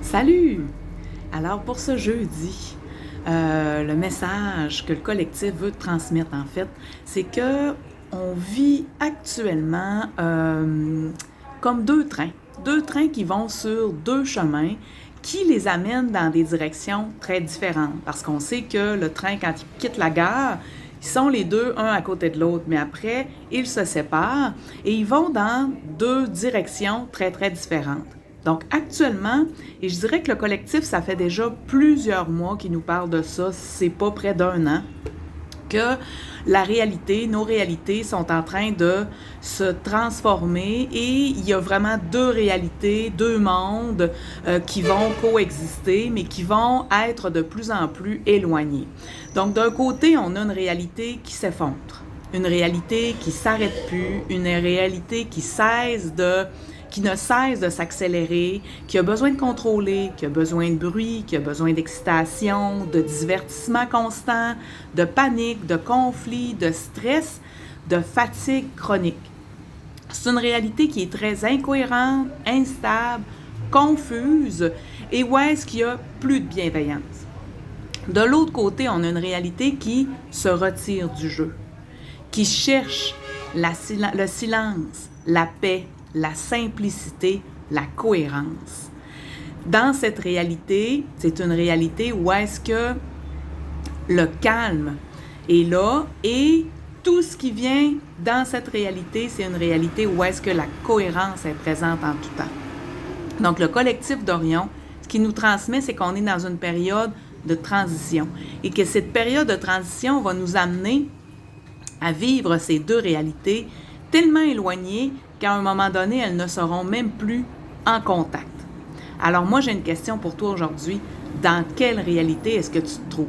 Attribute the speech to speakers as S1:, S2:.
S1: Salut! Alors pour ce jeudi, le message que le collectif veut transmettre en fait, c'est que on vit actuellement comme deux trains qui vont sur deux chemins qui les amènent dans des directions très différentes. Parce qu'on sait que le train, quand il quitte la gare, ils sont les deux, un à côté de l'autre, mais après, ils se séparent et ils vont dans deux directions très, très différentes. Donc actuellement, et je dirais que le collectif, ça fait déjà plusieurs mois qu'il nous parle de ça, c'est pas près d'un an, que la réalité, nos réalités sont en train de se transformer et il y a vraiment deux réalités, deux mondes qui vont coexister, mais qui vont être de plus en plus éloignés. Donc d'un côté, on a une réalité qui s'effondre, une réalité qui s'arrête plus, une réalité qui ne cesse de s'accélérer, qui a besoin de contrôler, qui a besoin de bruit, qui a besoin d'excitation, de divertissement constant, de panique, de conflit, de stress, de fatigue chronique. C'est une réalité qui est très incohérente, instable, confuse et où est-ce qu'il y a plus de bienveillance. De l'autre côté, on a une réalité qui se retire du jeu, qui cherche le silence, la paix, la simplicité, la cohérence. Dans cette réalité, c'est une réalité où est-ce que le calme est là et tout ce qui vient dans cette réalité, c'est une réalité où est-ce que la cohérence est présente en tout temps. Donc, le collectif d'Orion, ce qui nous transmet, c'est qu'on est dans une période de transition et que cette période de transition va nous amener à vivre ces deux réalités tellement éloignées qu'à un moment donné, elles ne seront même plus en contact. Alors moi, j'ai une question pour toi aujourd'hui. Dans quelle réalité est-ce que tu te trouves?